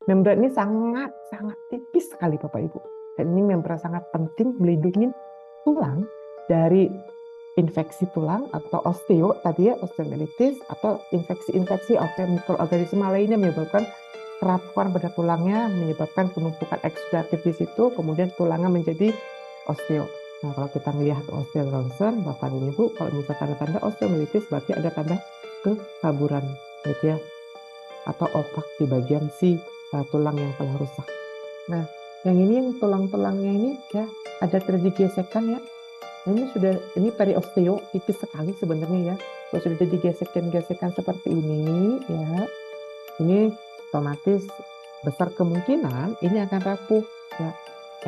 Membran ini sangat tipis sekali Bapak Ibu. Dan ini membran sangat penting melindungi tulang dari infeksi tulang atau osteo tadi ya, osteomyelitis atau infeksi-infeksi atau mikroorganisme lainnya menyebabkan kerapuhan pada tulangnya, menyebabkan penumpukan eksudatif di situ, kemudian tulangnya menjadi osteo. Nah, kalau kita melihat osteoronsen, Bapak dan Ibu, kalau misalnya tanda-tanda osteomyelitis berarti ada tanda kekaburan, gitu ya, atau opak di bagian si tulang yang telah rusak. Nah, yang ini yang tulang-tulangnya ini ya ada terjadi gesekan ya. Ini periosteo tipis sekali sebenarnya ya. Kalau sudah jadi gesekan-gesekan seperti ini ya, ini otomatis besar kemungkinan ini akan rapuh ya.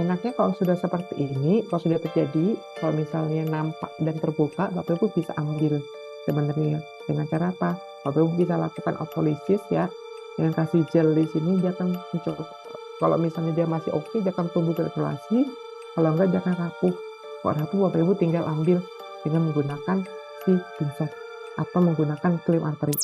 Enaknya kalau sudah seperti ini, kalau sudah terjadi, kalau misalnya nampak dan terbuka, Bapak Ibu bisa ambil sebenarnya dengan cara apa? Bapak Ibu bisa lakukan autolisis ya, dengan kasih gel di sini dia akan muncul. Kalau misalnya dia masih oke, dia akan tumbuh granulasi. Kalau enggak, dia akan rapuh. Kalau rapuh, Bapak Ibu tinggal ambil dengan menggunakan si pinset atau menggunakan klim arteri.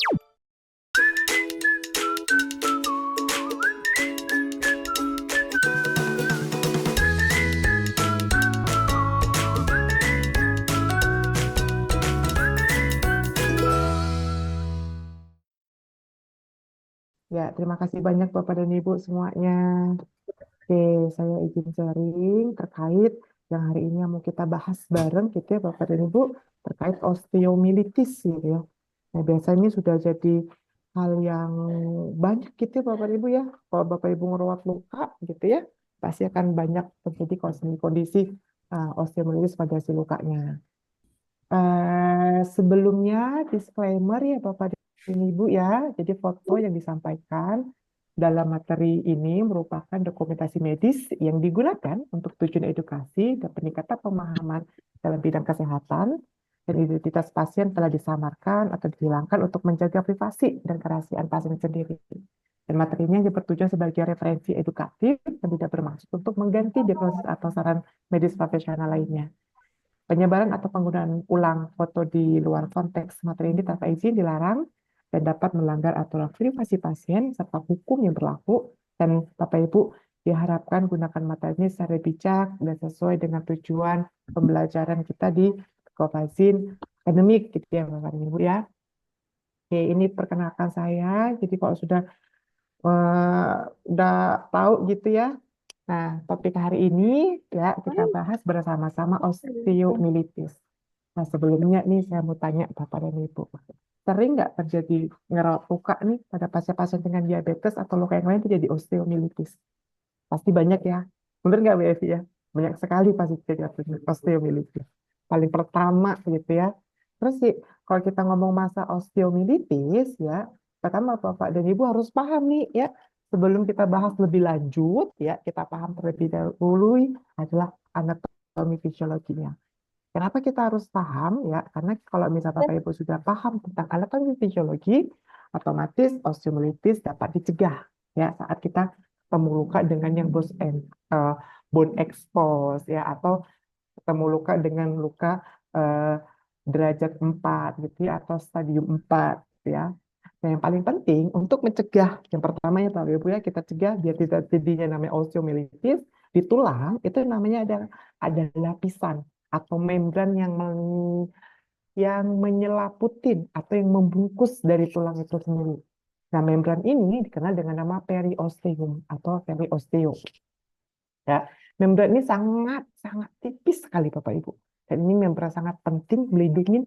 Ya, terima kasih banyak Bapak dan Ibu semuanya. Oke, saya izin sharing terkait yang hari ini yang mau kita bahas bareng gitu ya Bapak dan Ibu terkait osteomyelitis gitu ya. Nah, biasanya sudah jadi hal yang banyak gitu ya Bapak dan Ibu ya. Kalau Bapak Ibu ngerawat luka gitu ya, pasti akan banyak terjadi kondisi osteomyelitis pada si lukanya. Sebelumnya disclaimer ya Bapak dan Ibu ya, jadi foto yang disampaikan dalam materi ini merupakan dokumentasi medis yang digunakan untuk tujuan edukasi dan peningkatan pemahaman dalam bidang kesehatan, dan identitas pasien telah disamarkan atau dihilangkan untuk menjaga privasi dan kerahasiaan pasien sendiri. Dan materinya yang bertujuan sebagai referensi edukatif dan tidak bermaksud untuk mengganti diagnosis atau saran medis profesional lainnya. Penyebaran atau penggunaan ulang foto di luar konteks materi ini tanpa izin dilarang dan dapat melanggar aturan privasi pasien serta hukum yang berlaku. Dan Bapak Ibu diharapkan gunakan materi ini secara bijak dan sesuai dengan tujuan pembelajaran kita di Kopazin akademik gitu ya Bapak Ibu ya. Oke, ini perkenalkan saya. Jadi kalau eh, udah tahu gitu ya. Nah, topik hari ini ya kita bahas bersama-sama osteomyelitis. Nah, sebelumnya nih saya mau tanya Bapak dan Ibu, sering nggak terjadi ngerawat luka nih pada pasien-pasien dengan diabetes atau luka yang lain terjadi osteomyelitis? Pasti banyak ya. Bener nggak Bu Evi ya? Banyak sekali pasti terjadi osteomyelitis. Paling pertama gitu ya. Terus sih, kalau kita ngomong masa osteomyelitis ya, pertama Bapak dan Ibu harus paham nih ya, sebelum kita bahas lebih lanjut ya, kita paham terlebih dahulu adalah anatomi fisiologinya. Kenapa kita harus paham ya? Karena kalau misalnya Bapak Ibu sudah paham tentang anatomi fisiologi, otomatis osteomyelitis dapat dicegah ya saat kita ketemu luka dengan yang bone expose ya, atau ketemu luka dengan luka eh, derajat 4 gitu ya, atau stadium 4 gitu ya. Nah, yang paling penting untuk mencegah, yang pertama ya Bapak Ibu ya, kita cegah biar tidak terjadinya namanya osteomyelitis di tulang, itu namanya ada lapisan atau membran yang menyelaputin atau yang membungkus dari tulang itu sendiri. Nah, membran ini dikenal dengan nama periosteum atau periosteo. Ya, membran ini sangat tipis sekali Bapak Ibu. Dan ini membran sangat penting melindungi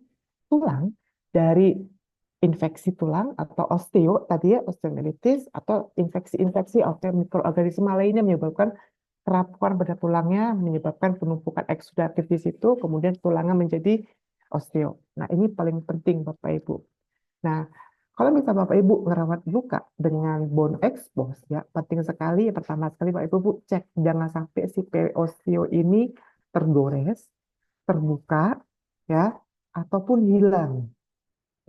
tulang dari infeksi tulang atau osteo tadi ya, osteomyelitis atau infeksi-infeksi atau mikroorganisme lainnya menyebabkan kerapuhan pada tulangnya, menyebabkan penumpukan eksudatif di situ, kemudian tulangnya menjadi osteo. Nah, ini paling penting Bapak Ibu. Nah, kalau misalnya Bapak Ibu ngerawat luka dengan bone expose ya, penting sekali yang pertama sekali Bapak Ibu cek jangan sampai si periosteo ini tergores, terbuka ya, ataupun hilang.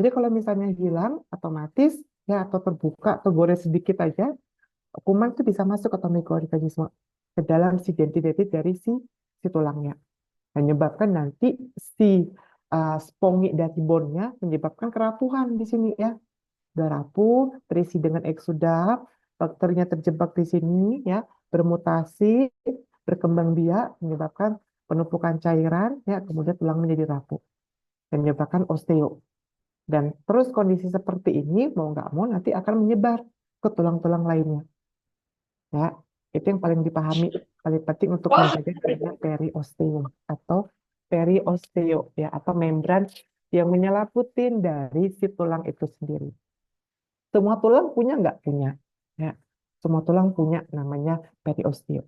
Jadi kalau misalnya hilang otomatis ya, atau terbuka, tergores sedikit aja, kuman itu bisa masuk atau mikroorganisme ke dalam si denti-denti dari si tulangnya, menyebabkan nanti si spongi dari bone-nya menyebabkan kerapuhan di sini ya. Udah rapuh, terisi dengan eksudaf, bakterinya terjebak di sini ya, bermutasi, berkembang biak, menyebabkan penumpukan cairan ya, kemudian tulang menjadi rapuh dan menyebabkan osteo. Dan terus kondisi seperti ini mau nggak mau nanti akan menyebar ke tulang-tulang lainnya. Ya, itu yang paling dipahami, paling penting untuk menjaga periosteum atau periosteo ya, atau membran yang menyelaputin dari si tulang itu sendiri. Semua tulang punya nggak punya? Ya, semua tulang punya namanya periosteo.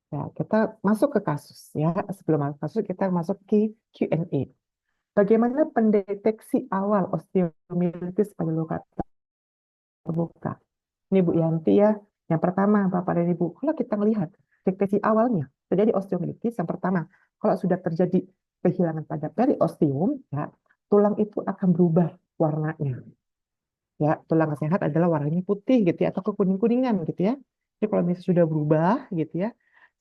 Ya, kita masuk ke kasus ya. Sebelum masuk kasus kita masuk ke Q&A. Bagaimana pendeteksi awal osteomielitis pada luka terbuka? Ini Bu Yanti ya. Yang pertama, Bapak dan Ibu, kalau kita melihat deteksi awalnya terjadi osteomielitis, yang pertama, kalau sudah terjadi kehilangan pada periosteum, ya, tulang itu akan berubah warnanya. Ya, tulang sehat adalah warnanya putih gitu ya, atau kekuning-kuningan gitu ya. Jadi kalau misalnya sudah berubah gitu ya,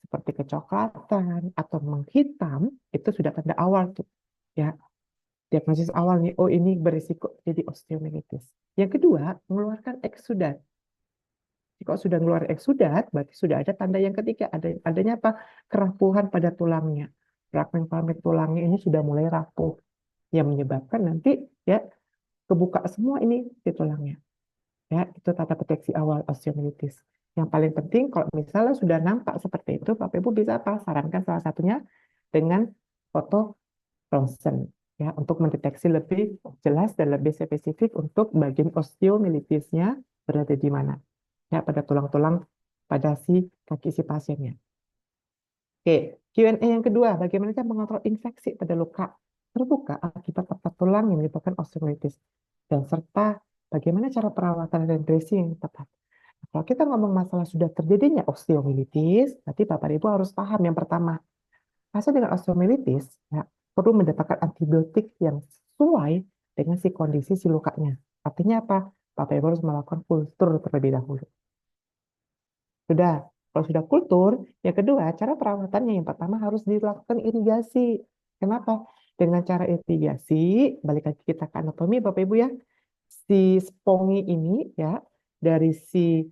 seperti kecoklatan atau menghitam, itu sudah tanda awal tuh. Ya, diagnosis awal nih, oh ini berisiko jadi osteomielitis. Yang kedua, mengeluarkan eksudat. Kalau sudah keluar eksudat, berarti sudah ada tanda yang ketiga, adanya apa? Kerapuhan pada tulangnya. Fragmen-fragmen tulangnya ini sudah mulai rapuh, yang menyebabkan nanti ya kebuka semua ini di tulangnya. Ya, itu tanda deteksi awal osteomielitis. Yang paling penting kalau misalnya sudah nampak seperti itu, Bapak Ibu bisa apa? Sarankan salah satunya dengan foto ronsen ya, untuk mendeteksi lebih jelas dan lebih spesifik untuk bagian osteomielitisnya berada di mana. Ya, pada tulang-tulang pada si kaki si pasiennya. Oke, Q&A yang kedua, bagaimana cara mengontrol infeksi pada luka terbuka akibat patah tulang yang menyebabkan osteomielitis, dan serta bagaimana cara perawatan dan dressing yang tepat. Kalau kita ngomong masalah sudah terjadinya osteomielitis, berarti Bapak Ibu harus paham yang pertama, pasien dengan osteomielitis ya, perlu mendapatkan antibiotik yang sesuai dengan si kondisi si lukanya. Artinya apa? Bapak Ibu harus melakukan kultur terlebih dahulu. Sudah, kalau sudah kultur, yang kedua, cara perawatannya yang pertama harus dilakukan irigasi. Kenapa? Dengan cara irigasi, balik lagi kita ke anatomi, Bapak Ibu ya, si spongi ini ya, dari si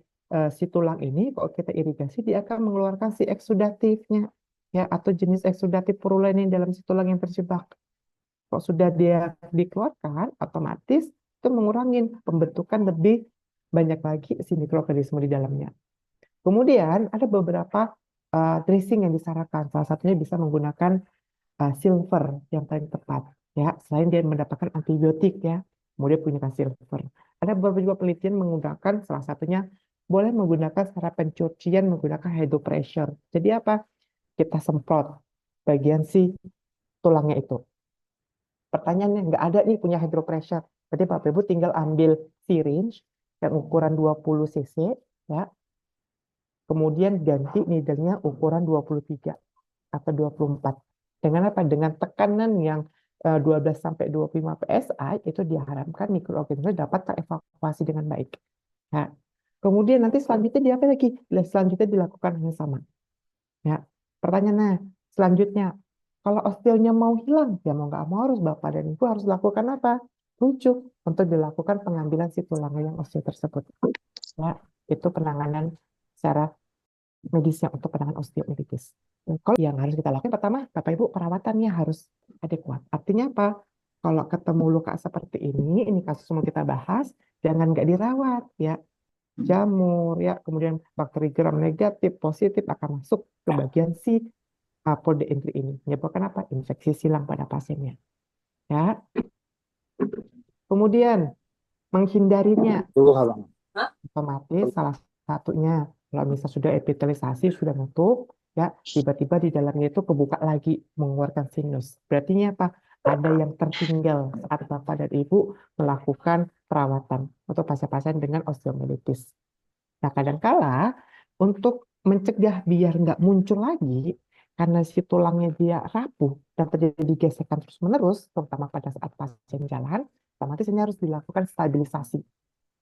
tulang ini, kalau kita irigasi, dia akan mengeluarkan si eksudatifnya, ya, atau jenis eksudatif purulent yang dalam si tulang yang terjebak. Kalau sudah dia dikeluarkan, otomatis itu mengurangi pembentukan lebih banyak lagi si mikroorganisme di dalamnya. Kemudian ada beberapa dressing yang disarankan. Salah satunya bisa menggunakan silver yang paling tepat. Ya, selain dia mendapatkan antibiotik ya, kemudian punya silver. Ada beberapa juga penelitian menggunakan salah satunya boleh menggunakan cara pencucian menggunakan hydropressure. Jadi apa? Kita semprot bagian si tulangnya itu. Pertanyaannya nggak ada nih punya hydropressure. Jadi Bapak Ibu tinggal ambil syringe yang ukuran 20 cc ya, kemudian ganti needle-nya ukuran 23 atau 24. Dengan apa? Dengan tekanan yang 12 sampai 25 psi, itu diharapkan mikroorganisme dapat terevakuasi dengan baik. Nah, kemudian nanti selanjutnya dia apa lagi? Selanjutnya dilakukan yang sama. Ya, pertanyaannya selanjutnya, kalau osteonya mau hilang, ya mau nggak mau harus Bapak dan Ibu harus lakukan apa? Rujuk untuk dilakukan pengambilan si tulang yang osteo tersebut. Ya, itu penanganan secara medisnya untuk penanganan osteomielitis. Kalau yang harus kita lakukan pertama, Bapak Ibu perawatannya harus adekuat. Artinya apa? Kalau ketemu luka seperti ini kasus semua kita bahas, jangan nggak dirawat ya. Jamur ya, kemudian bakteri gram negatif, positif akan masuk ke bagian si pode entry ini. Menyebabkan apa? Infeksi silang pada pasiennya. Ya. Kemudian menghindarinya otomatis salah satunya kalau misalnya sudah epitelisasi sudah nutup ya, tiba-tiba di dalamnya itu kebuka lagi mengeluarkan sinus, berarti ini apa, ada yang tertinggal saat Bapak dan Ibu melakukan perawatan untuk pasien-pasien dengan osteomielitis. Nah, kadangkala untuk mencegah biar nggak muncul lagi karena si tulangnya dia rapuh dan terjadi gesekan terus-menerus, terutama pada saat pasien jalan, otomatis ini harus dilakukan stabilisasi.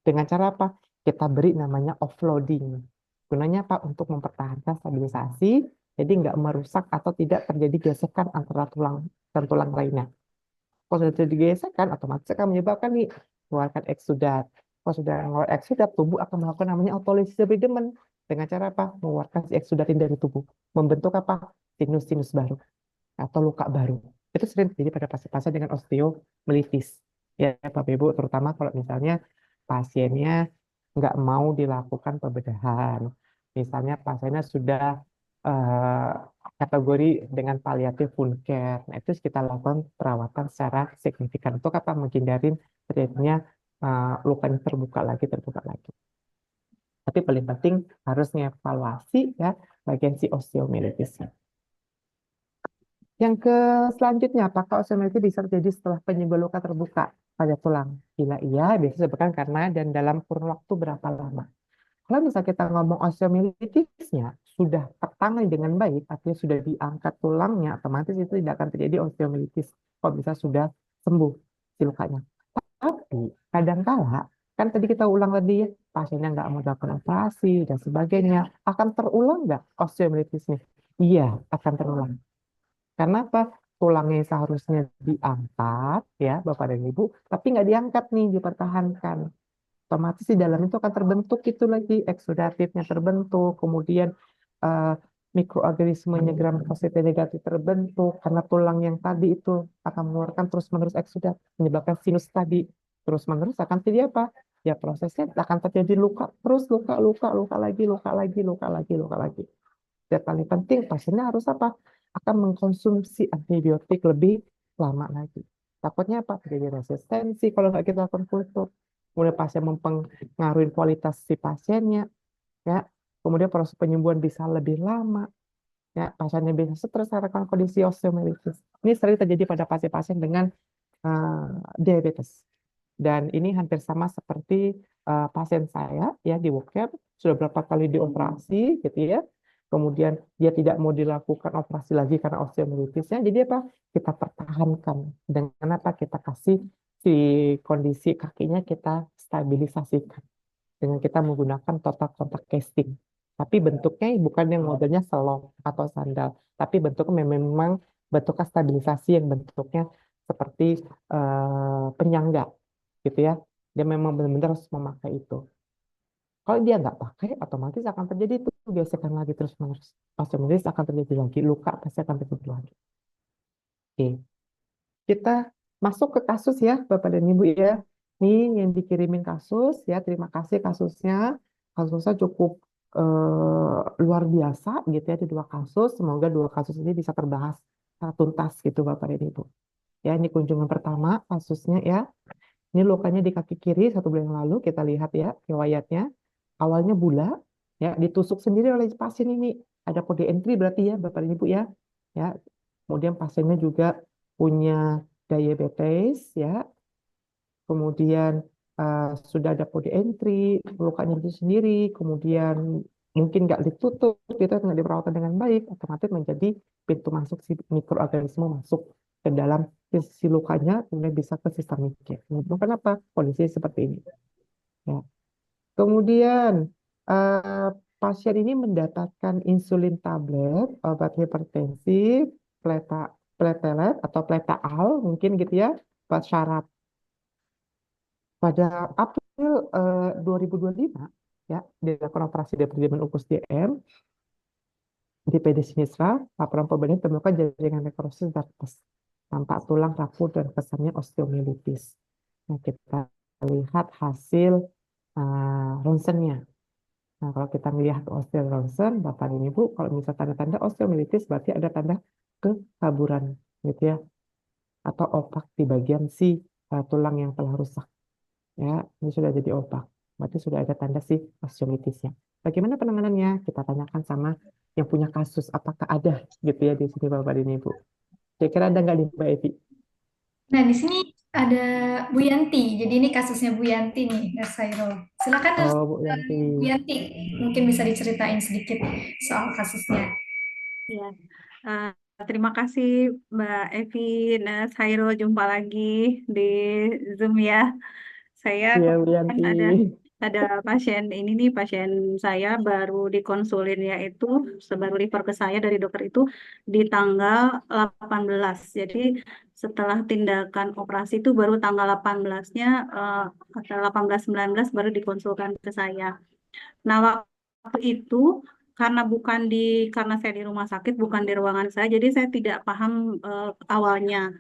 Dengan cara apa? Kita beri namanya offloading. Gunanya apa? Untuk mempertahankan stabilisasi, jadi nggak merusak atau tidak terjadi gesekan antara tulang dan tulang lainnya. Kalau sudah terjadi gesekan, otomatis akan menyebabkan nih, keluarkan eksudat. Kalau sudah mengeluarkan eksudat, tubuh akan melakukan namanya autolysis abdomen. Dengan cara apa? Mengeluarkan si eksudatin dari tubuh. Membentuk apa? Sinus-sinus baru atau luka baru. Itu sering terjadi pada pasien-pasien dengan osteomelitis. Ya, Bapak Ibu, terutama kalau misalnya pasiennya nggak mau dilakukan pembedahan. Misalnya pasiennya sudah eh, kategori dengan paliatif wound care. Nah, itu kita lakukan perawatan secara signifikan untuk apa? Menghindarin terjadinya luka yang terbuka lagi. Tapi paling penting harus evaluasi ya bagian si osteomelitisnya. Yang ke selanjutnya, apakah osteomelitis bisa terjadi setelah penyebab luka terbuka pada tulang? Bila iya, biasanya disebabkan karena dan dalam kurun waktu berapa lama. Kalau misalnya kita ngomong osteomelitisnya sudah tertangani dengan baik, artinya sudah diangkat tulangnya, otomatis itu tidak akan terjadi osteomelitis. Kalau bisa sudah sembuh si lukanya. Tapi kadangkala kan tadi kita ulang tadi ya, pasiennya nggak mau dilakukan operasi dan sebagainya, akan terulang nggak osteomelitisnya? Iya, akan terulang. Karena apa? Tulangnya seharusnya diangkat ya Bapak dan Ibu, tapi nggak diangkat nih, dipertahankan. Otomatis di dalam itu akan terbentuk itu lagi, eksudatifnya terbentuk, kemudian eh, mikroorganismenya gram positif negatif terbentuk, karena tulang yang tadi itu akan mengeluarkan terus-menerus eksudat, menyebabkan sinus tadi terus-menerus akan terjadi apa? Ya prosesnya akan terjadi luka, terus luka, luka, luka lagi, luka lagi, luka lagi, luka lagi. Dan paling penting pasiennya harus apa? Akan mengkonsumsi antibiotik lebih lama lagi. Takutnya apa? Terjadi resistensi kalau nggak kita lakukan kultur. Kemudian pasien mempengaruhi kualitas si pasiennya, ya. Kemudian proses penyembuhan bisa lebih lama, ya. Pasiennya bisa stres karena kondisi osteomelitis. Ini sering terjadi pada pasien-pasien dengan diabetes. Dan ini hampir sama seperti pasien saya ya di WOCAP sudah berapa kali dioperasi gitu ya. Kemudian dia tidak mau dilakukan operasi lagi karena osteomelitisnya. Jadi apa? Kita pertahankan dengan apa? Kita kasih si kondisi kakinya kita stabilisasikan dengan kita menggunakan total contact casting. Tapi bentuknya bukan yang modelnya selong atau sandal, tapi bentuknya memang bentuknya stabilisasi yang bentuknya seperti penyangga gitu ya. Dia memang benar-benar harus memakai itu. Kalau dia nggak pakai, otomatis akan terjadi itu gesekan lagi terus-menerus. Osteomelitis akan terjadi lagi, luka pasti akan terjadi lagi. Oke, kita masuk ke kasus ya, Bapak dan Ibu ya. Ini yang dikirimin kasus ya, terima kasih kasusnya. Kasusnya cukup luar biasa gitu ya, di dua kasus. Semoga dua kasus ini bisa terbahas secara tuntas gitu Bapak dan Ibu. Ya, ini kunjungan pertama kasusnya ya. Ini lukanya di kaki kiri 1 bulan yang lalu, kita lihat ya riwayatnya. Awalnya bula, ya ditusuk sendiri oleh pasien ini. Ada kode entry berarti ya Bapak dan Ibu ya. Ya, kemudian pasiennya juga punya diabetes ya. Kemudian sudah ada kode entry, lukanya itu sendiri, kemudian mungkin nggak ditutup, gitu, nggak diperawat dengan baik, otomatis menjadi pintu masuk si mikroorganisme masuk ke dalam si lukanya, kemudian bisa ke sistem mikir. Kenapa kondisi seperti ini? Ya. Kemudian eh, pasien ini mendapatkan insulin tablet, obat hipertensi, pleta, pletelet atau pletaal mungkin gitu ya, buat syaraf. Pada April 2025 ya dilakukan operasi deployment ukus DM di PD Sinistra, laporan pembedahan ditemukan jaringan nekrosis dartes, tampak tulang rapuh dan kesannya osteomelitis. Nah, kita lihat hasil ronsennya. Nah, kalau kita melihat osteoronsen, Bapak dan Ibu, kalau misalnya tanda-tanda osteomelitis berarti ada tanda kekaburan gitu ya, atau opak di bagian si tulang yang telah rusak. Ya, ini sudah jadi opak. Berarti sudah ada tanda si osteomelitisnya. Bagaimana penanganannya? Kita tanyakan sama yang punya kasus, apakah ada gitu ya di sini Bapak dan Ibu. Kira-kira ada nggak di Mbak Evi? Nah, di sini ada Bu Yanti. Jadi ini kasusnya Bu Yanti nih, Mas Sairul. Silakan Oh, Bu Yanti. Bu Yanti, mungkin bisa diceritain sedikit soal kasusnya. Ya, eh, terima kasih Mbak Evi, Hairul, jumpa lagi di Zoom ya. Saya Iya, Bu kebetulan Yanti. ada pasien ini nih, pasien saya baru dikonsulin yaitu sebaru refer ke saya dari dokter itu di tanggal 18. Jadi setelah tindakan operasi itu baru tanggal 18-nya, atau 18-19 baru dikonsulkan ke saya. Nah, waktu itu karena saya di rumah sakit, bukan di ruangan saya, jadi saya tidak paham awalnya.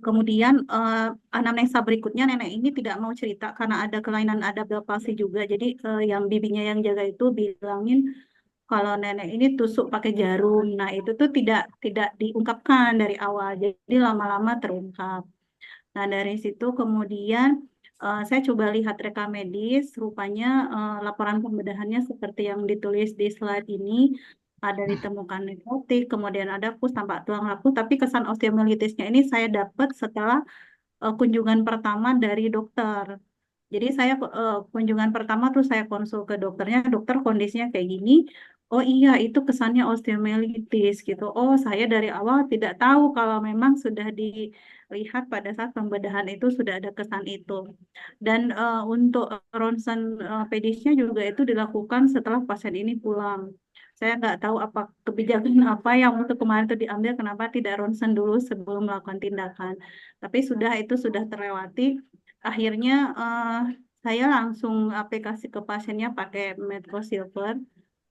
Kemudian anamnesa berikutnya nenek ini tidak mau cerita karena ada kelainan adaptasi juga. Jadi yang bibinya yang jaga itu bilangin kalau nenek ini tusuk pakai jarum. Nah, itu tuh tidak diungkapkan dari awal. Jadi lama-lama terungkap. Nah, dari situ kemudian saya coba lihat rekam medis, rupanya laporan pembedahannya seperti yang ditulis di slide ini, ada ditemukan nekrotik, kemudian ada pus tampak tulang rapuh, tapi kesan osteomelitisnya ini saya dapat setelah kunjungan pertama dari dokter. Jadi saya kunjungan pertama terus saya konsul ke dokternya, dokter kondisinya kayak gini. Oh iya, itu kesannya osteomelitis gitu. Oh, saya dari awal tidak tahu kalau memang sudah dilihat pada saat pembedahan itu sudah ada kesan itu. Dan untuk ronsen pedisnya juga itu dilakukan setelah pasien ini pulang. Saya nggak tahu apa kebijakan apa yang untuk kemarin itu diambil, kenapa tidak ronsen dulu sebelum melakukan tindakan. Tapi itu sudah terlewati. Akhirnya saya langsung aplikasi ke pasiennya pakai Medco Silver.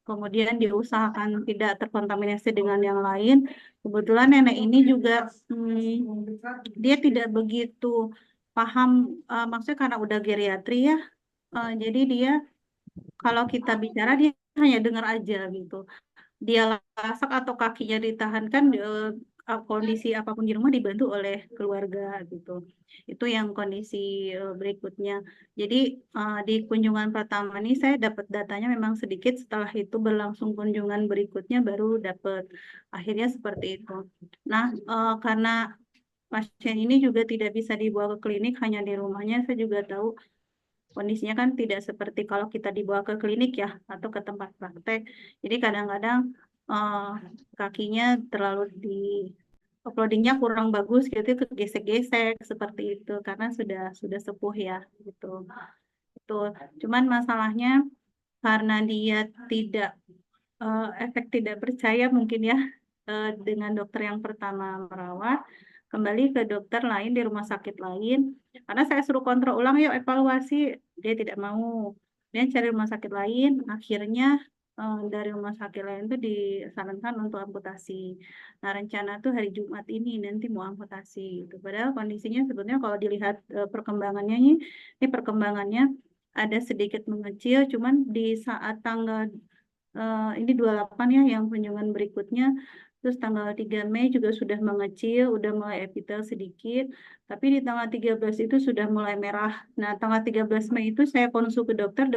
Kemudian diusahakan tidak terkontaminasi dengan yang lain. Kebetulan nenek ini juga dia tidak begitu paham, maksudnya karena udah geriatri ya. Jadi dia kalau kita bicara dia hanya dengar aja gitu. Dia lasak atau kakinya ditahan kan, kondisi apapun di rumah dibantu oleh keluarga gitu. Itu yang kondisi berikutnya. Jadi di kunjungan pertama ini saya dapat datanya memang sedikit, setelah itu berlangsung kunjungan berikutnya baru dapat. Akhirnya seperti itu. Nah, karena pasien ini juga tidak bisa dibawa ke klinik, hanya di rumahnya, saya juga tahu kondisinya kan tidak seperti kalau kita dibawa ke klinik ya atau ke tempat praktek. Jadi kadang-kadang kakinya terlalu uploadingnya kurang bagus gitu, kegesek-gesek seperti itu karena sudah sepuh ya gitu. Itu cuman masalahnya karena dia tidak efek tidak percaya mungkin ya dengan dokter yang pertama merawat, kembali ke dokter lain di rumah sakit lain. Karena saya suruh kontrol ulang, yuk evaluasi, dia tidak mau. Dia cari rumah sakit lain, akhirnya dari rumah sakit lain itu disarankan untuk amputasi. Nah, rencana tuh hari Jumat ini nanti mau amputasi. Gitu. Padahal kondisinya sebetulnya kalau dilihat perkembangannya ini perkembangannya ada sedikit mengecil, cuman di saat tanggal ini 28 ya yang kunjungan berikutnya, terus tanggal 3 Mei juga sudah mengecil, udah mulai epitel sedikit, tapi di tanggal 13 itu sudah mulai merah. Nah, tanggal 13 Mei itu saya konsul ke dokter,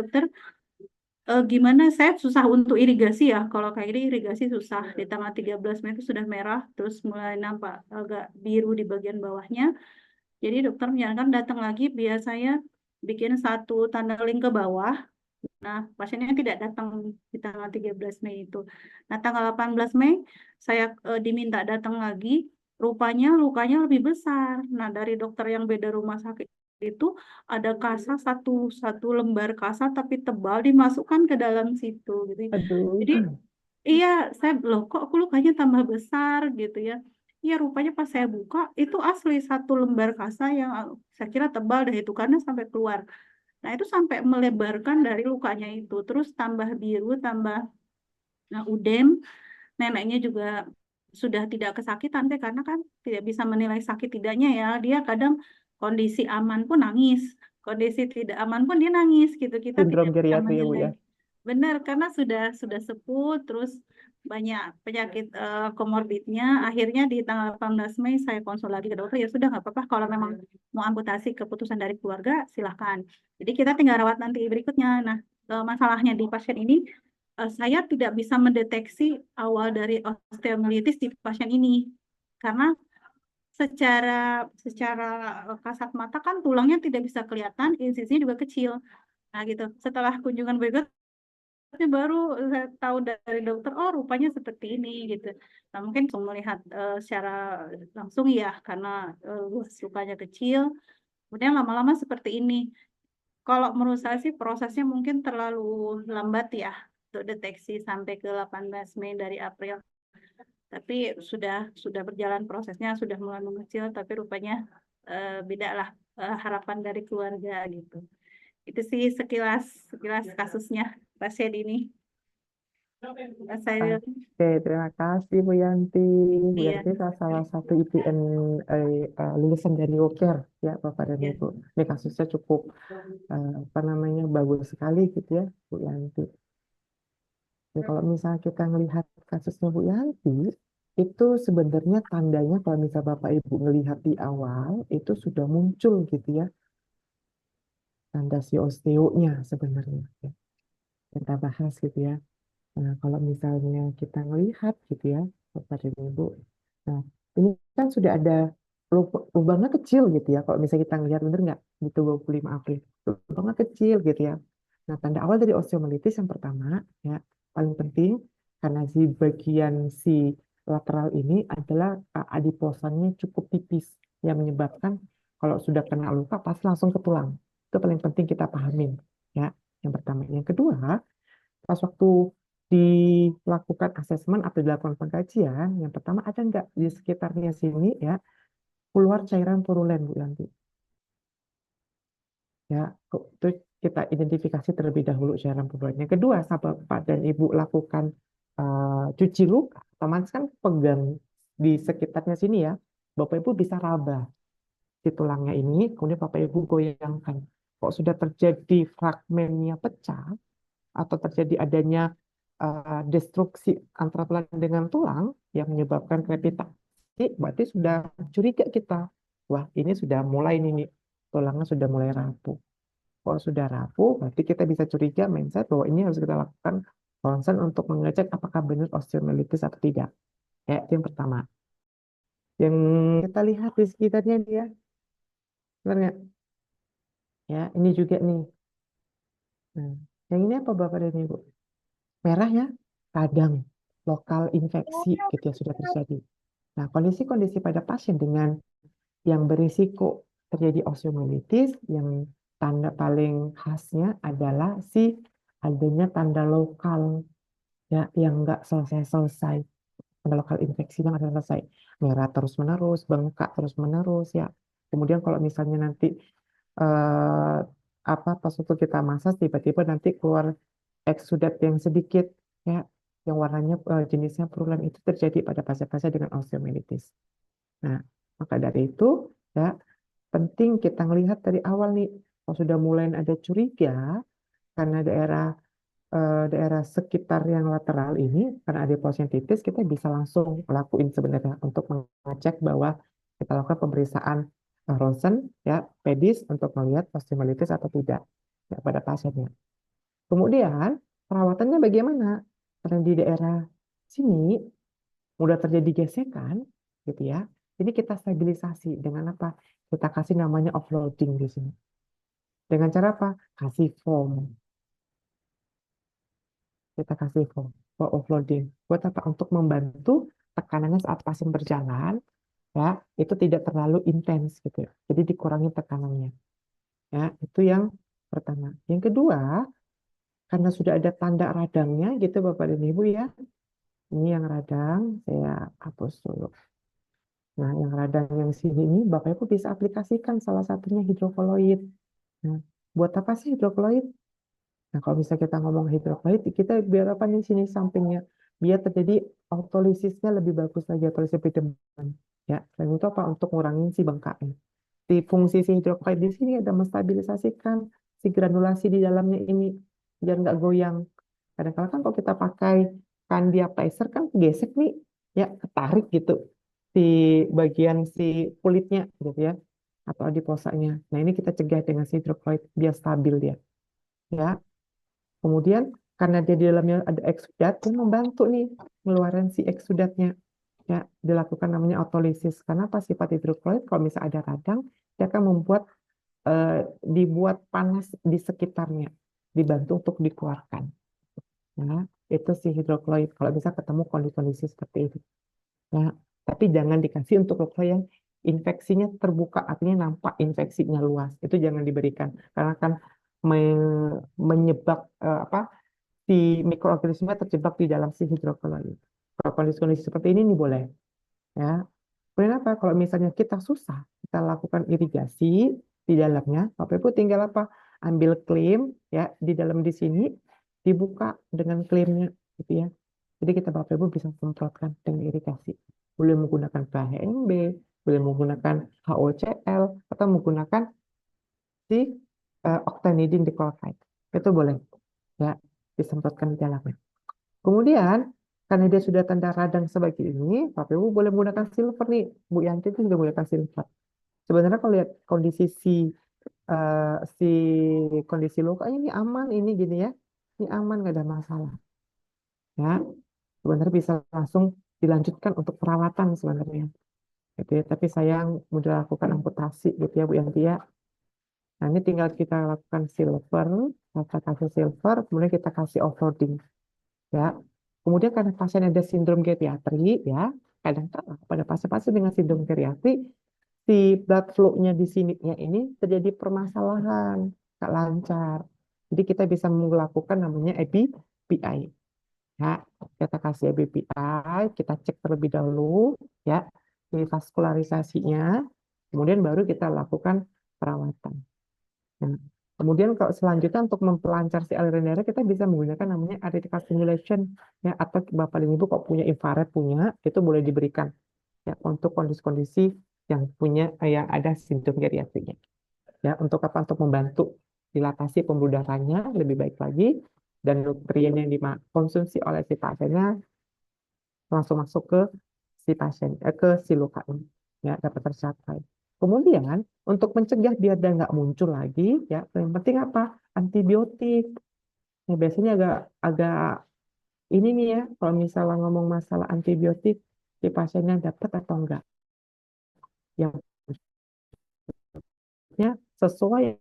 gimana saya susah untuk irigasi ya, kalau kayak ini irigasi susah. Di tanggal 13 Mei itu sudah merah, terus mulai nampak agak biru di bagian bawahnya. Jadi dokter menyarankan datang lagi, biar saya bikin satu tunneling ke bawah. Nah, pasiennya tidak datang di tanggal 13 Mei itu. Nah, tanggal 18 Mei saya diminta datang lagi, rupanya lukanya lebih besar. Nah, dari dokter yang beda rumah sakit itu ada kasa satu lembar kasa tapi tebal dimasukkan ke dalam situ gitu. Aduh. Jadi iya, saya loh kok aku lukanya tambah besar gitu ya. Iya, rupanya pas saya buka itu asli satu lembar kasa yang saya kira tebal deh itu karena sampai keluar. Nah, itu sampai melebarkan dari lukanya itu. Terus tambah biru, tambah udem. Neneknya juga sudah tidak kesakitan deh, karena kan tidak bisa menilai sakit tidaknya ya. Dia kadang kondisi aman pun nangis. Kondisi tidak aman pun dia nangis gitu. Kita Sindrom tidak bisa geriatri ya Bu menilai. ya. Benar, karena sudah sepuh, terus banyak penyakit komorbidnya. Akhirnya di tanggal 18 Mei saya konsul lagi ke dokter, ya sudah nggak apa-apa kalau memang mau amputasi, keputusan dari keluarga silahkan. Jadi kita tinggal rawat nanti berikutnya. Nah, masalahnya di pasien ini, saya tidak bisa mendeteksi awal dari osteomelitis di pasien ini. Karena secara secara kasat mata kan tulangnya tidak bisa kelihatan, insisinya juga kecil. Nah gitu. Setelah kunjungan berikut tapi baru saya tahu dari dokter, oh rupanya seperti ini gitu. Nah, mungkin melihat secara langsung ya karena luas lukanya kecil, kemudian lama-lama seperti ini. Kalau menurut saya sih prosesnya mungkin terlalu lambat ya untuk deteksi sampai ke 18 Mei dari April. Tapi sudah berjalan prosesnya, sudah mulai mengecil, tapi rupanya beda lah harapan dari keluarga gitu. Itu sih sekilas kasusnya pasien ini. Saya Oke, terima kasih Bu Yanti. Bu iya, Yanti salah satu IPN lulusan dari UKER ya Bapak dan iya. Ibu. Ini kasusnya cukup apa namanya bagus sekali gitu ya Bu Yanti. Ya, kalau misalnya kita melihat kasusnya Bu Yanti, itu sebenarnya tandanya kalau misalnya Bapak Ibu melihat di awal itu sudah muncul gitu ya tanda si osteonya sebenarnya ya. Kita bahas gitu ya. Nah, kalau misalnya kita melihat gitu ya, Bapak dan Ibu, nah ini kan sudah ada lubangnya kecil gitu ya. Kalau misalnya kita lihat bener nggak di 25 April, lubangnya kecil gitu ya. Nah, tanda awal dari osteomelitis yang pertama ya paling penting karena si bagian si lateral ini adalah adiposannya cukup tipis yang menyebabkan kalau sudah kena luka pasti langsung ke tulang. Itu paling penting kita pahamin ya. Yang pertama, yang kedua pas waktu dilakukan asesmen atau dilakukan pengkajian, yang pertama ada nggak di sekitarnya sini ya keluar cairan purulen Bu Yanti. Ya, itu kita identifikasi terlebih dahulu cairan purulen. Yang kedua, sahabat Bapak dan Ibu lakukan cuci luka, otomatis kan pegang di sekitarnya sini ya, Bapak Ibu bisa raba si tulangnya ini, kemudian Bapak Ibu goyangkan. Kok sudah terjadi fragmennya pecah, atau terjadi adanya destruksi antara tulang dengan tulang yang menyebabkan krepitasi, berarti sudah curiga kita. Wah, ini sudah mulai nih, tulangnya sudah mulai rapuh. Kalau sudah rapuh, berarti kita bisa curiga mindset bahwa ini harus kita lakukan ronsen untuk mengecek apakah benar osteomelitis atau tidak. Ya, itu yang pertama. Yang kita lihat di sekitarnya dia, benar nggak? Ya, ini juga nih. Nah, yang ini apa Bapak dan Ibu? Merah ya, radang, lokal infeksi gitu ya sudah terjadi. Nah, kondisi-kondisi pada pasien dengan yang berisiko terjadi osteomelitis, yang tanda paling khasnya adalah si adanya tanda lokal ya yang nggak selesai-selesai. Tanda lokal infeksi yang nggak selesai. Merah terus-menerus, bengkak terus-menerus ya. Kemudian kalau misalnya nanti eh, apa pas waktu kita masas tiba-tiba nanti keluar eksudat yang sedikit ya yang warnanya jenisnya purulan itu terjadi pada pasien-pasien dengan osteomelitis. Nah, maka dari itu ya penting kita melihat dari awal nih kalau sudah mulai ada curiga karena daerah sekitar yang lateral ini karena ada positivitis kita bisa langsung lakuin sebenarnya untuk mengecek bahwa kita lakukan pemeriksaan ronsen ya pedis untuk melihat osteomelitis atau tidak ya, pada pasiennya. Kemudian perawatannya bagaimana? Karena di daerah sini udah terjadi gesekan, gitu ya. Jadi kita stabilisasi dengan apa? Kita kasih namanya offloading di sini. Dengan cara apa? Kasih foam. Kita kasih foam for offloading. Buat apa? Untuk membantu tekanannya saat pasien berjalan, ya itu tidak terlalu intens gitu ya. Jadi dikurangi tekanannya. Ya, itu yang pertama. Yang kedua, karena sudah ada tanda radangnya gitu Bapak dan Ibu ya. Ini yang radang, saya hapus dulu. Nah, yang radang yang sini ini Bapak Ibu bisa aplikasikan salah satunya hidrokoloid. Nah, buat apa sih hidrokoloid? Nah, kalau bisa kita ngomong hidrokloid, kita biar apa nih sini sampingnya, biar terjadi autolisisnya lebih bagus lagi, autolisis epidermal. Ya, dan itu apa? Untuk ngurangin si bengkaknya. Di fungsi si hidrokloid di sini ada menstabilisasikan si granulasi di dalamnya ini, biar nggak goyang. Kadang-kadang kan kalau kita pakai Candia Placer kan gesek nih, ya ketarik gitu di bagian si kulitnya gitu ya, atau adiposanya. Nah ini kita cegah dengan si hidrokloid biar stabil dia. Ya, kemudian karena dia di dalamnya ada eksudat, dia membantu nih ngeluarin si eksudatnya. Ya, dilakukan namanya autolisis. Karena apa sifat hidroklorid kalau misalnya ada radang, dia akan membuat dibuat panas di sekitarnya, dibantu untuk dikeluarkan. Nah, itu si hidroklorid kalau bisa ketemu kondisi seperti itu. Nah, tapi jangan dikasih untuk luka yang infeksinya terbuka, artinya nampak infeksinya luas. Itu jangan diberikan. Karena kan menyebab si mikroorganisme terjebak di dalam si hidroklorid. Kalau kondisi-kondisi seperti ini boleh ya. Kemudian apa? Kalau misalnya kita susah, kita lakukan irigasi di dalamnya, Bapak Ibu tinggal apa? Ambil klaim ya di dalam di sini dibuka dengan klaimnya gitu ya. Jadi kita Bapak Ibu bisa semprotkan dengan irigasi. Boleh menggunakan PHMB, boleh menggunakan HOCl atau menggunakan si octanidin dichloride. Itu boleh ya disemprotkan di dalamnya. Kemudian karena dia sudah tanda radang sebagai ini, Bapak Ibu boleh menggunakan silver nih. Bu Yanti itu juga menggunakan silver. Sebenarnya kalau lihat kondisi si kondisi lukanya ini aman, ini gini ya, ini aman nggak ada masalah. Ya, sebenarnya bisa langsung dilanjutkan untuk perawatan sebenarnya. Gitu ya. Tapi sayang udah lakukan amputasi gitu ya Bu Yanti ya. Nah ini tinggal kita lakukan silver, kita kasih silver, kemudian kita kasih offloading. Ya. Kemudian karena pasien ada sindrom geriatri, ya, kadang-kadang pada pasien-pasien dengan sindrom geriatri, si blood flow-nya di sininya ini terjadi permasalahan, nggak lancar. Jadi kita bisa melakukan namanya EBPI. Ya, kita kasih EBPI, kita cek terlebih dahulu, ya, di vaskularisasinya, kemudian baru kita lakukan perawatan. Nah, kemudian kalau selanjutnya untuk memperlancar si aliran darah kita bisa menggunakan namanya arterial stimulation ya atau Bapak dan Ibu kok punya infrared punya itu boleh diberikan ya untuk kondisi-kondisi yang punya yang ada sindrom geriatriknya. Ya, untuk apa? Untuk membantu dilatasi pembuluh darahnya lebih baik lagi dan nutrien yang dikonsumsi oleh si pasiennya langsung masuk ke si pasien ke si luka ini ya dapat tercapai. Kemudian untuk mencegah biar dia nggak muncul lagi ya yang penting apa? Antibiotik. Ya, biasanya agak agak ini nih ya kalau misalnya ngomong masalah antibiotik si pasiennya dapat atau enggak. Yang sesuai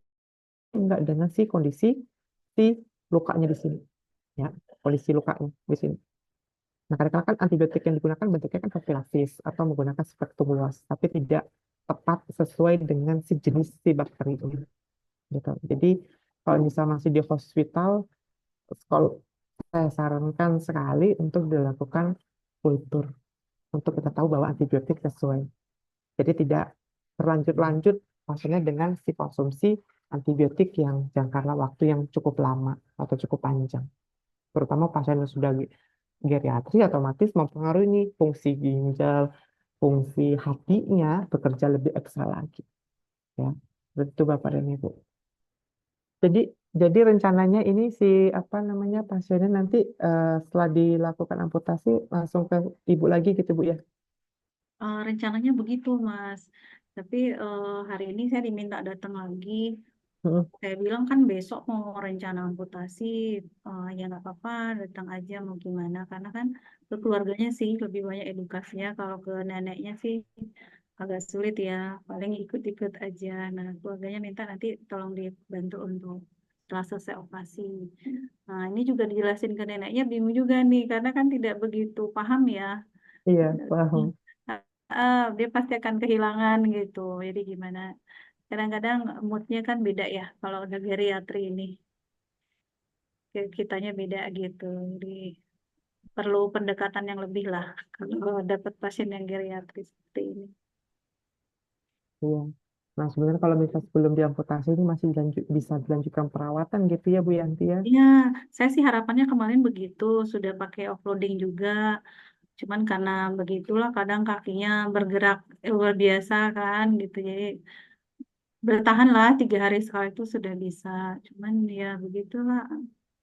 enggak dengan si kondisi si lukanya di sini ya kondisi lukanya di sini. Nah, kadang-kadang kan antibiotik yang digunakan bentuknya kan profilasis atau menggunakan spektrum luas, tapi tidak tepat sesuai dengan si jenis si bakteri ini. Gitu. Jadi, kalau misalnya masih di hospital, kalau saya sarankan sekali untuk dilakukan kultur, untuk kita tahu bahwa antibiotik sesuai. Jadi, tidak berlanjut-lanjut maksudnya dengan si konsumsi antibiotik yang jangka waktu yang cukup lama atau cukup panjang. Terutama pasien yang sudah geriatri otomatis mempengaruhi nih fungsi ginjal, fungsi hatinya bekerja lebih ekstra lagi. Ya, itu Bapak dan Ibu. Jadi, jadi rencananya ini si apa namanya pasiennya nanti setelah dilakukan amputasi langsung ke Ibu lagi gitu Bu ya? Rencananya begitu, Mas. Tapi hari ini saya diminta datang lagi. Mm-mm. Saya bilang kan besok mau rencana amputasi, ya nggak apa-apa, datang aja mau gimana. Karena kan ke keluarganya sih lebih banyak edukasinya. Kalau ke neneknya sih agak sulit ya, paling ikut-ikut aja. Nah, keluarganya minta nanti tolong dibantu untuk setelah selesai operasi. Nah, ini juga dijelasin ke neneknya bingung juga nih, karena kan tidak begitu paham ya. Iya, paham. Dia pasti akan kehilangan gitu. Jadi gimana? Kadang-kadang moodnya kan beda ya kalau udah geriatri ini. Kitanya beda gitu. Jadi perlu pendekatan yang lebih lah kalau dapat pasien yang geriatri seperti ini. Iya. Nah, sebenarnya kalau misalnya sebelum diamputasi ini masih bisa dilanjutkan perawatan gitu ya Bu Yanti ya? Iya, saya sih harapannya kemarin begitu, sudah pakai offloading juga. Cuman karena begitulah kadang kakinya bergerak luar biasa kan gitu. Jadi bertahanlah 3 hari sekali itu sudah bisa. Cuman ya begitulah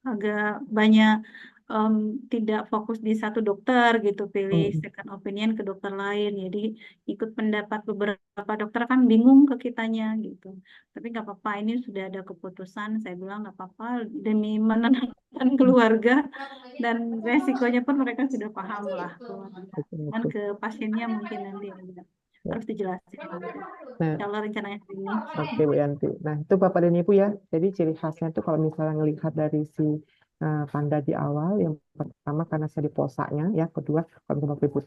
agak banyak em, tidak fokus di satu dokter gitu, pilih Mm-mm. second opinion ke dokter lain. Jadi ikut pendapat beberapa dokter kan bingung ke kitanya gitu. Tapi nggak apa-apa, ini sudah ada keputusan. Saya bilang nggak apa-apa demi menenangkan keluarga dan resikonya pun mereka sudah paham lah keluarga. Betul, Cuman betul. ke pasiennya mungkin nanti Ya. harus dijelasin nanti. Nah, Insya Allah rencananya hari ini. oke Bu Yanti. Nah, itu Bapak dan Ibu ya. Jadi ciri khasnya itu kalau misalnya melihat dari si tanda di awal, yang pertama karena sediposanya, ya kedua kalau misalnya Bapak Ibu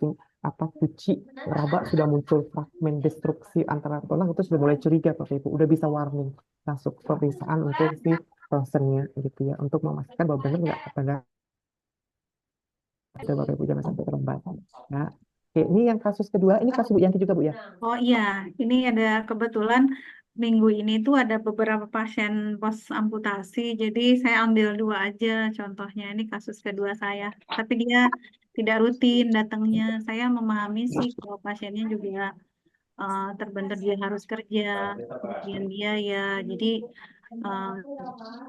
apa kuci, raba sudah muncul fragmen destruksi antara tulang itu sudah mulai curiga Bapak Ibu, udah bisa warning masuk pemeriksaan untuk si ronsennya gitu ya untuk memastikan bahwa benar nggak ada Bapak Ibu, jangan sampai terlambat. Nah, oke, ini yang kasus kedua, ini kasus Bu Yanti juga Bu ya. Oh iya, ini ada kebetulan minggu ini tuh ada beberapa pasien pos amputasi, jadi saya ambil dua aja contohnya. Ini kasus kedua saya, tapi dia tidak rutin datangnya. Saya memahami sih kalau pasiennya juga terbentur dia harus kerja, kemudian biaya. Jadi eh,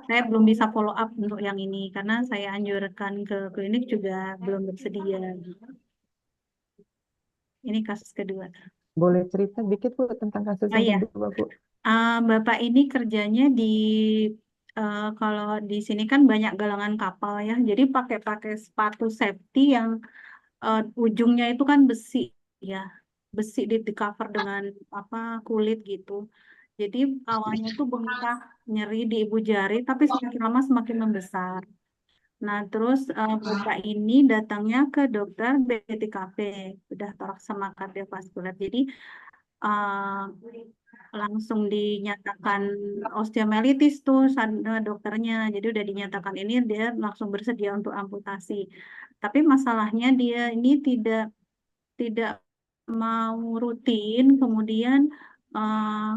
saya belum bisa follow up untuk yang ini karena saya anjurkan ke klinik juga belum bersedia. Ini kasus kedua. Boleh cerita dikit Bu tentang kasus Ah yang iya. kedua Bu? Bapak ini kerjanya di kalau di sini kan banyak galangan kapal ya, jadi pakai sepatu safety yang ujungnya itu kan besi ya, besi di cover dengan apa kulit gitu. Jadi awalnya tuh bengkak, nyeri di ibu jari, tapi semakin lama semakin membesar. Nah, terus Bapak ini datangnya ke dokter BTKP, bedah toraks sama kardiovaskular. Jadi eh, langsung dinyatakan osteomelitis tuh dokternya. Jadi udah dinyatakan ini dia langsung bersedia untuk amputasi. Tapi masalahnya dia ini tidak mau rutin, kemudian eh,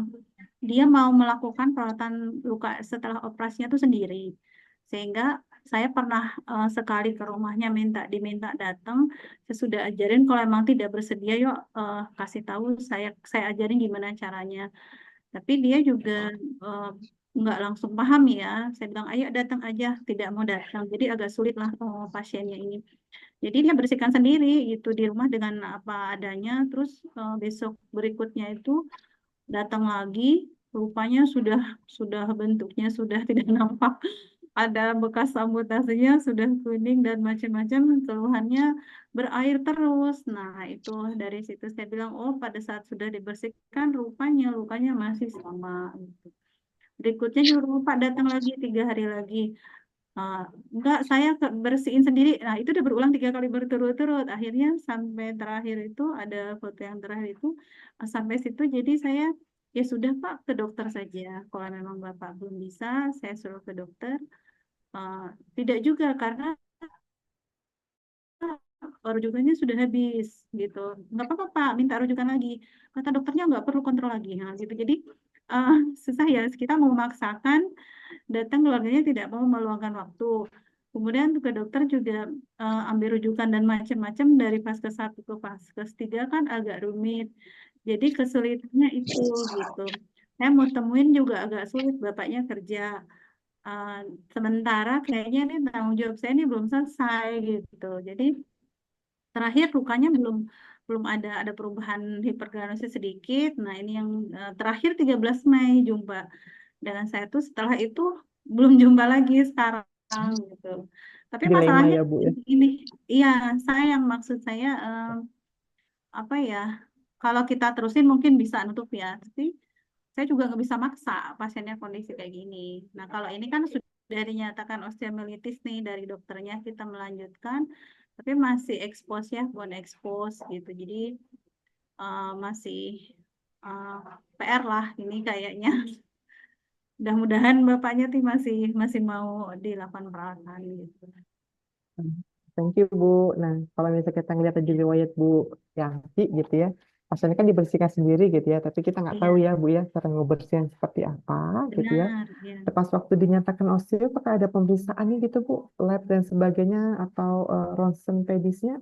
dia mau melakukan perawatan luka setelah operasinya itu sendiri. Sehingga saya pernah sekali ke rumahnya diminta datang, saya sudah ajarin kalau emang tidak bersedia yuk kasih tahu saya ajarin gimana caranya. Tapi dia juga eh, nggak langsung paham ya. Saya bilang ayo datang aja, tidak mau datang. Jadi agak sulit lah pasiennya ini. Jadi dia bersihkan sendiri gitu di rumah dengan apa adanya. Terus besok berikutnya itu datang lagi, rupanya sudah bentuknya sudah tidak nampak. Ada bekas amputasinya sudah kuning dan macam-macam keluhannya berair terus. Nah, itu dari situ saya bilang, oh pada saat sudah dibersihkan rupanya lukanya masih sama. Gitu. Berikutnya juga Pak datang lagi 3 hari lagi. Uh, enggak, saya bersihin sendiri. Nah, itu udah berulang 3 kali berturut-turut. Akhirnya sampai terakhir itu ada foto yang terakhir itu sampai situ. Jadi saya ya sudah Pak ke dokter saja. Kalau memang Bapak belum bisa, saya suruh ke dokter. Uh, Tidak juga karena rujukannya sudah habis gitu. Nggak apa-apa Pak, minta rujukan lagi. Kata dokternya nggak perlu kontrol lagi. Nah, gitu. Jadi uh, susah ya. Kita mau memaksakan datang keluarganya tidak mau meluangkan waktu. Kemudian ke dokter juga ambil rujukan dan macam-macam dari vaskes 1 ke vaskes 3 kan agak rumit. Jadi kesulitannya itu gitu. Saya mau temuin juga agak sulit, bapaknya kerja. Uh, Sementara kayaknya ini tanggung jawab saya ini belum selesai gitu. Jadi terakhir lukanya belum belum ada perubahan hiperkeratosis sedikit. Nah, ini yang terakhir 13 Mei jumpa dengan saya tuh setelah itu belum jumpa lagi sekarang gitu. Tapi Dilema masalahnya ya Bu ya. ini, iya sayang maksud saya apa ya? Kalau kita terusin mungkin bisa nutup ya, tapi saya juga nggak bisa maksa pasiennya kondisi kayak gini. Nah kalau ini kan sudah dinyatakan osteomelitis nih dari dokternya kita melanjutkan, tapi masih expose ya, bone expose gitu. Jadi masih PR lah ini kayaknya. Mudah-mudahan bapaknya tuh masih mau dilakukan perawatan gitu. Thank you Bu. Nah, kalau misalnya kita ngeliat aja riwayat Bu Yanti gitu ya, pasalnya kan dibersihkan sendiri gitu ya, tapi kita nggak tahu Iya, ya Bu ya cara ngebersihin seperti apa gitu ya. benar ya. Pas waktu dinyatakan osteo, apakah ada pemeriksaannya gitu Bu, lab dan sebagainya atau ronsen pedisnya?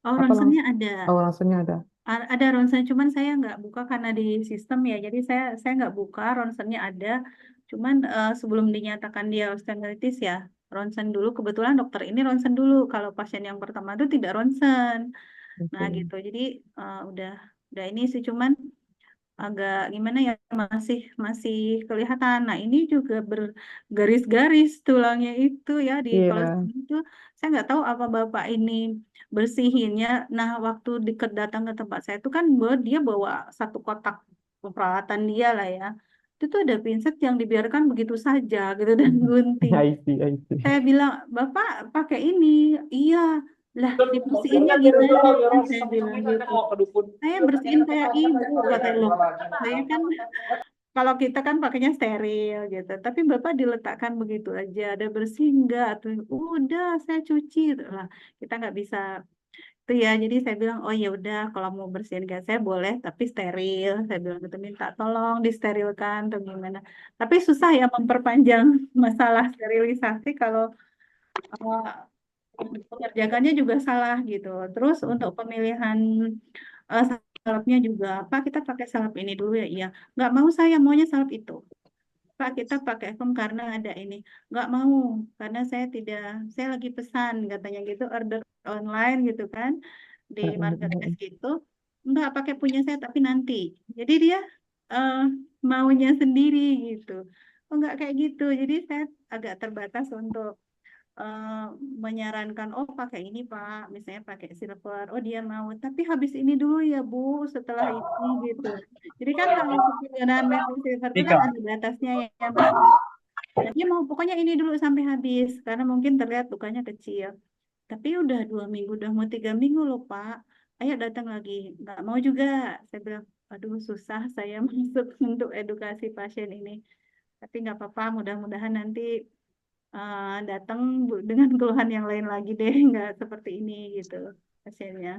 Oh, Apa ronsennya langsung? ada. Oh, ronsennya ada. Ada ronsen, cuman saya nggak buka karena di sistem ya. Jadi saya nggak buka, ronsennya ada. Cuman sebelum dinyatakan dia osteomelitis ya, ronsen dulu. Kebetulan dokter ini ronsen dulu. Kalau pasien yang pertama itu tidak ronsen. Nah Oke. gitu. Jadi udah ini sih cuman agak gimana ya masih masih kelihatan. Nah ini juga bergaris-garis tulangnya itu ya di kalau Iya, itu saya nggak tahu apa bapak ini bersihinnya. Nah waktu datang ke tempat saya itu kan dia bawa satu kotak peralatan dia lah ya. Itu tuh ada pinset yang dibiarkan begitu saja gitu dan gunting. I see, I Saya see. bilang bapak pakai ini, iya lah dibersihinnya gimana? Saya bilang gitu. Saya bersihin kayak ibu katanya loh. Saya kan kalau kita kan pakainya steril gitu, tapi Bapak diletakkan begitu aja, ada bersih enggak? Tuh, udah saya cuci lah. Kita nggak bisa itu ya. Jadi saya bilang, oh ya udah, kalau mau bersihin gas saya boleh, tapi steril. Saya bilang gitu, minta tolong disterilkan atau gimana. Tapi susah ya memperpanjang masalah sterilisasi kalau pengerjakannya juga salah gitu. Terus untuk pemilihan eh, salapnya juga, Pak kita pakai salap ini dulu ya, iya. Nggak mau saya maunya salap itu. Pak kita pakai foam karena ada ini. Nggak mau, karena saya tidak, saya lagi pesan katanya gitu, order online gitu kan, di marketplace gitu. Nggak pakai punya saya tapi nanti. Jadi dia eh, maunya sendiri gitu. Oh nggak kayak gitu. Jadi saya agak terbatas untuk eh, menyarankan, oh pakai ini Pak, misalnya pakai silver, oh dia mau, tapi habis ini dulu ya Bu, setelah ini gitu. Jadi kan kalau penggunaan metal silver itu kan Ika. ada batasnya ya Mas. Dan dia mau pokoknya ini dulu sampai habis, karena mungkin terlihat lukanya kecil. Tapi udah 2 minggu, udah mau 3 minggu loh Pak. Ayo datang lagi, nggak mau juga. Saya bilang, aduh susah saya masuk untuk edukasi pasien ini. Tapi nggak apa-apa, mudah-mudahan nanti datang dengan keluhan yang lain lagi deh, nggak seperti ini gitu pasiennya.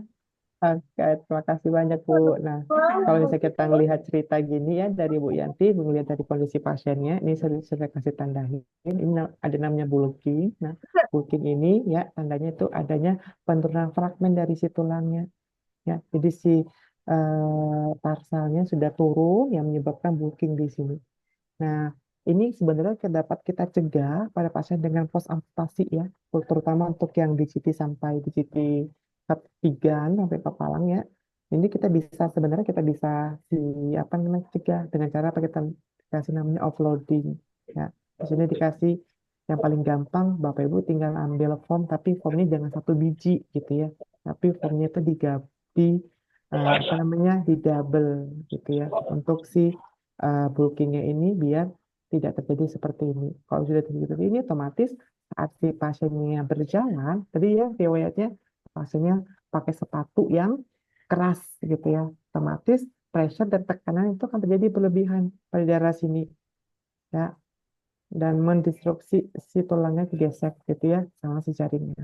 Oke, terima kasih banyak Bu. Nah, kalau misalnya kita ngelihat cerita gini ya dari Bu Yanti, melihat dari kondisi pasiennya, ini saya kasih tandain, ini ada namanya bulking. Nah, bulking ini ya tandanya itu adanya penurunan fragmen dari si tulangnya. Ya, jadi si tarsalnya sudah turun yang menyebabkan bulking di sini. Nah, ini sebenarnya dapat kita cegah pada pasien dengan post amputasi ya, terutama untuk yang DCT sampai DCT ketiga sampai kepalang ya. Ini kita bisa sebenarnya kita bisa si apa namanya cegah dengan cara apa kita kasih namanya offloading ya. Di sini dikasih yang paling gampang Bapak Ibu tinggal ambil foam tapi foamnya jangan satu biji gitu ya. Tapi foamnya itu di apa namanya di double gitu ya untuk si bulkingnya ini biar tidak terjadi seperti ini. Kalau sudah terjadi seperti ini, otomatis saat si pasiennya berjalan, tadi ya riwayatnya pasiennya pakai sepatu yang keras gitu ya, otomatis pressure dan tekanan itu akan terjadi berlebihan pada daerah sini ya, dan mendisrupsi si tulangnya kegesek gitu ya, sama si jaringnya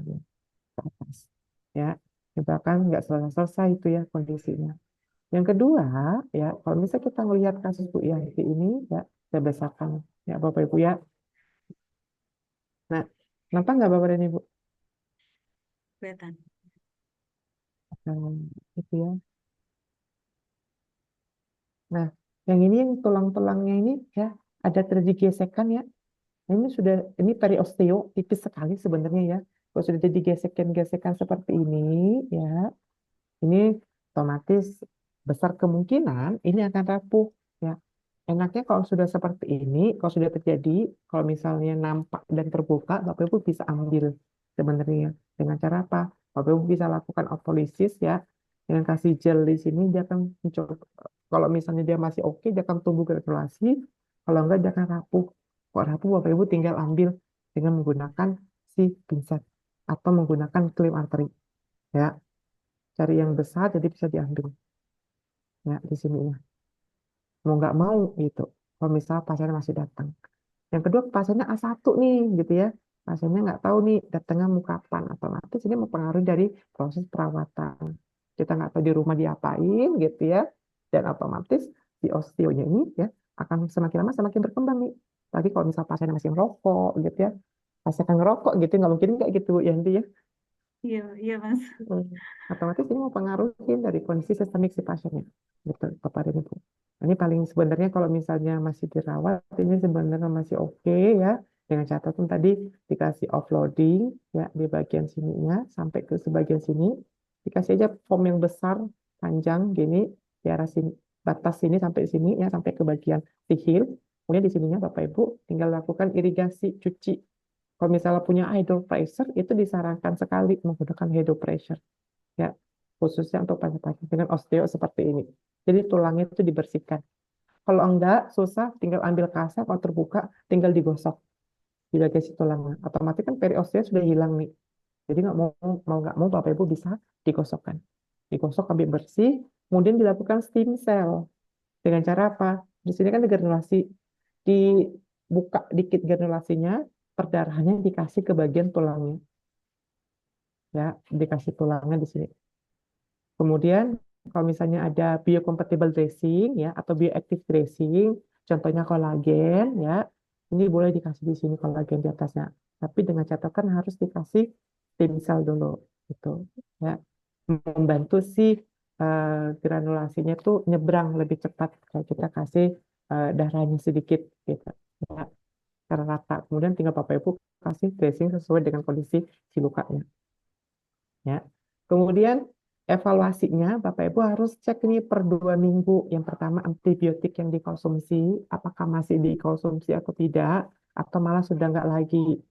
ke atas ya. Bahkan nggak selesai-selesai itu ya kondisinya. Yang kedua, ya, kalau misalnya kita melihat kasus Bu Yanti ini, ya, saya berdasarkan, ya, Bapak Ibu ya. Nah, kenapa nggak Bapak dan Ibu? Kelihatan. Nah, itu ya. Nah, yang ini yang tulang-tulangnya ini, ya, ada terjadi gesekan ya. Nah, ini sudah, ini periosteo, tipis sekali sebenarnya ya. Kalau sudah jadi gesekan-gesekan seperti ini, ya, ini otomatis besar kemungkinan ini akan rapuh ya. Enaknya kalau sudah seperti ini, kalau sudah terjadi, kalau misalnya nampak dan terbuka, Bapak Ibu bisa ambil sebenarnya dengan cara apa? Bapak Ibu bisa lakukan autolisis ya, dengan kasih gel di sini dia akan mencoba. Kalau misalnya dia masih oke, dia akan tumbuh granulasi. Kalau enggak, dia akan rapuh. Kalau rapuh, Bapak Ibu tinggal ambil dengan menggunakan si pinset atau menggunakan klim arteri ya. Cari yang besar jadi bisa diambil ya di sini ya. Mau nggak mau gitu. Kalau misal pasien masih datang. Yang kedua pasiennya A1 nih gitu ya. Pasiennya nggak tahu nih datangnya mau kapan. Otomatis ini mempengaruhi dari proses perawatan. Kita nggak tahu di rumah diapain gitu ya. Dan otomatis si osteonya ini ya akan semakin lama semakin berkembang nih. Lagi kalau misal pasiennya masih merokok gitu ya. Pasien akan ngerokok gitu nggak mungkin kayak gitu Bu Yanti ya. Iya, iya Mas. Hmm. Otomatis ini mempengaruhi dari kondisi sistemik si pasiennya. Gitu, Bapak dan Ibu. Ini paling sebenarnya kalau misalnya masih dirawat, ini sebenarnya masih oke ya. Dengan catatan tadi dikasih offloading ya di bagian sininya sampai ke sebagian sini. Dikasih aja foam yang besar, panjang gini di arah sini, batas sini sampai sini ya sampai ke bagian sihir. Kemudian di sininya Bapak Ibu tinggal lakukan irigasi cuci kalau misalnya punya hydro pressure, itu disarankan sekali menggunakan hydro pressure, ya, khususnya untuk pasien-pasien dengan osteo seperti ini. Jadi tulangnya itu dibersihkan. Kalau enggak, susah, tinggal ambil kaset, kalau terbuka, tinggal digosok di bagian si tulangnya. Otomatis kan periosteo sudah hilang nih. Jadi nggak mau nggak mau Bapak Ibu bisa digosokkan. Digosok sampai bersih, kemudian dilakukan stem cell. Dengan cara apa? Di sini kan ada granulasi, dibuka dikit granulasinya, perdarahannya dikasih ke bagian tulangnya, ya, dikasih tulangnya di sini. Kemudian kalau misalnya ada biocompatible dressing ya atau bioactive dressing, contohnya kolagen ya, ini boleh dikasih di sini kolagen di atasnya. Tapi dengan catatan harus dikasih stem cell dulu gitu ya. Membantu si granulasinya tuh nyebrang lebih cepat kalau kita kasih darahnya sedikit gitu ya, secara rata. Kemudian tinggal Bapak Ibu kasih dressing sesuai dengan kondisi si lukanya. Ya. Kemudian evaluasinya Bapak Ibu harus cek nih per 2 minggu. Yang pertama antibiotik yang dikonsumsi, apakah masih dikonsumsi atau tidak, atau malah sudah nggak lagi.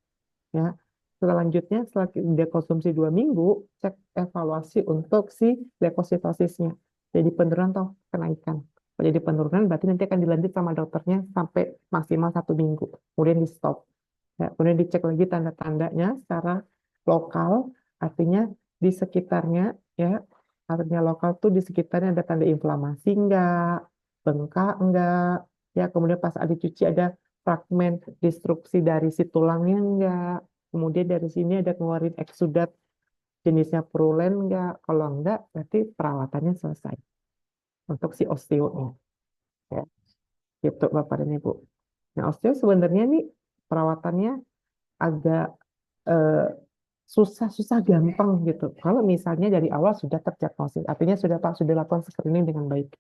Ya. Selanjutnya setelah dia konsumsi 2 minggu, cek evaluasi untuk si leukositosisnya. Jadi penurunan atau kenaikan. Kalau jadi penurunan berarti nanti akan dilanjut sama dokternya sampai maksimal 1 minggu. Kemudian di stop. Ya, kemudian dicek lagi tanda-tandanya secara lokal, artinya di sekitarnya ya, artinya lokal tuh di sekitarnya ada tanda inflamasi enggak, bengkak enggak, ya kemudian pas ada cuci ada fragmen destruksi dari si tulangnya enggak, kemudian dari sini ada keluarin eksudat jenisnya purulen enggak, kalau enggak berarti perawatannya selesai untuk si osteonya ya, gitu Bapak dan Ibu. Nah osteo sebenarnya nih perawatannya agak susah gampang gitu. Kalau misalnya dari awal sudah terdiagnosis, artinya sudah Pak sudah lakukan screening dengan baik.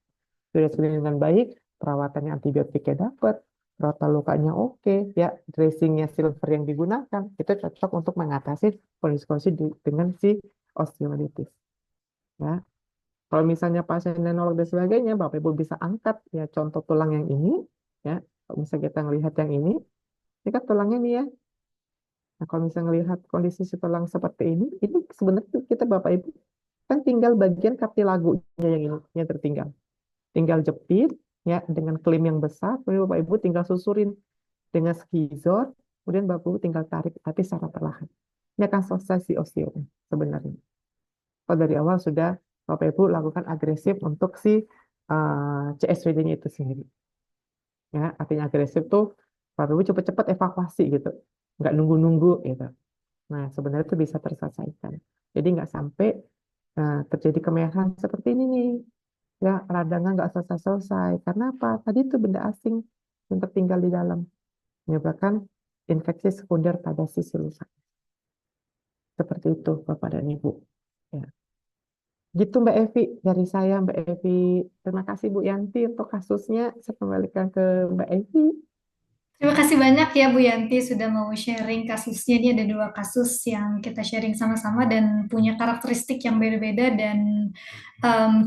Sudah screening dengan baik, perawatannya antibiotiknya dapat, perawatan lukanya oke, ya dressingnya silver yang digunakan itu cocok untuk mengatasi kondisi-kondisi dengan si osteoartritis. Ya. Kalau misalnya pasien nenolog dan sebagainya, Bapak Ibu bisa angkat ya contoh tulang yang ini, ya. Kalau misalnya kita melihat yang ini kan tulangnya nih ya. Nah, kalau misalnya melihat kondisi si tulang seperti ini sebenarnya kita Bapak Ibu kan tinggal bagian kartilagunya yang ini yang tertinggal. Tinggal jepit ya dengan klem yang besar, kemudian Bapak Ibu tinggal susurin dengan skizor, kemudian Bapak Ibu tinggal tarik tapi secara perlahan. Ini akan selesai si osteo sebenarnya. Kalau dari awal sudah Bapak Ibu lakukan agresif untuk si CSVD-nya itu sendiri. Ya, artinya agresif tuh Bapak Ibu cepat-cepat evakuasi gitu. Nggak nunggu-nunggu gitu. Nah, sebenarnya itu bisa terselesaikan. Jadi nggak sampai terjadi kemerahan seperti ini nih. Ya, radangnya nggak selesai-selesai. Karena apa? Tadi itu benda asing yang tertinggal di dalam. Menyebabkan infeksi sekunder pada sisi luka. Seperti itu, Bapak dan Ibu. Ya. Gitu Mbak Evi, dari saya Mbak Evi. Terima kasih Bu Yanti untuk kasusnya. Saya kembalikan ke Mbak Evi. Terima kasih banyak ya Bu Yanti sudah mau sharing kasusnya. Ini ada 2 kasus yang kita sharing sama-sama dan punya karakteristik yang beda-beda dan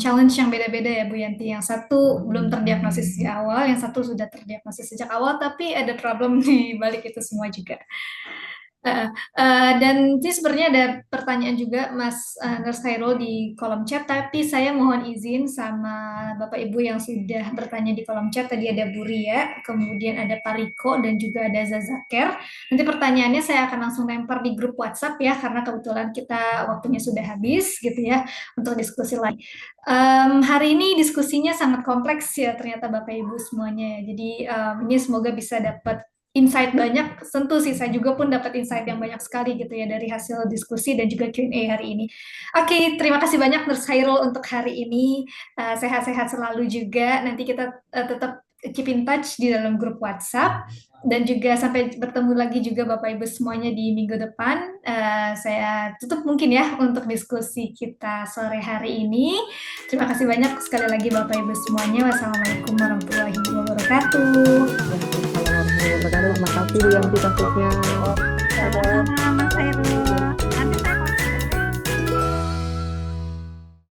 challenge yang beda-beda ya Bu Yanti. Yang satu belum terdiagnosis di awal, yang satu sudah terdiagnosis sejak awal, tapi ada problem di balik itu semua juga. Dan ini sebenarnya ada pertanyaan juga Mas Nurse Khairul di kolom chat, tapi saya mohon izin sama Bapak Ibu yang sudah bertanya di kolom chat. Tadi ada Bu Ria, kemudian ada Pak Riko, dan juga ada Zazaker. Nanti pertanyaannya saya akan langsung lempar di grup WhatsApp ya, karena kebetulan kita waktunya sudah habis gitu ya untuk diskusi lagi. Hari ini diskusinya sangat kompleks ya ternyata Bapak Ibu semuanya ya. Jadi ini semoga bisa dapat insight banyak, tentu sih saya juga pun dapat insight yang banyak sekali gitu ya dari hasil diskusi dan juga Q&A hari ini. Oke, terima kasih banyak Nurse Khairul untuk hari ini. Sehat-sehat selalu juga. Nanti kita tetap keep in touch di dalam grup WhatsApp. Dan juga sampai bertemu lagi juga Bapak Ibu semuanya di minggu depan. Saya tutup mungkin ya untuk diskusi kita sore hari ini. Terima kasih banyak sekali lagi Bapak Ibu semuanya. Wassalamualaikum warahmatullahi wabarakatuh. Terima kasih Bu Yanti kasusnya. Sama-sama.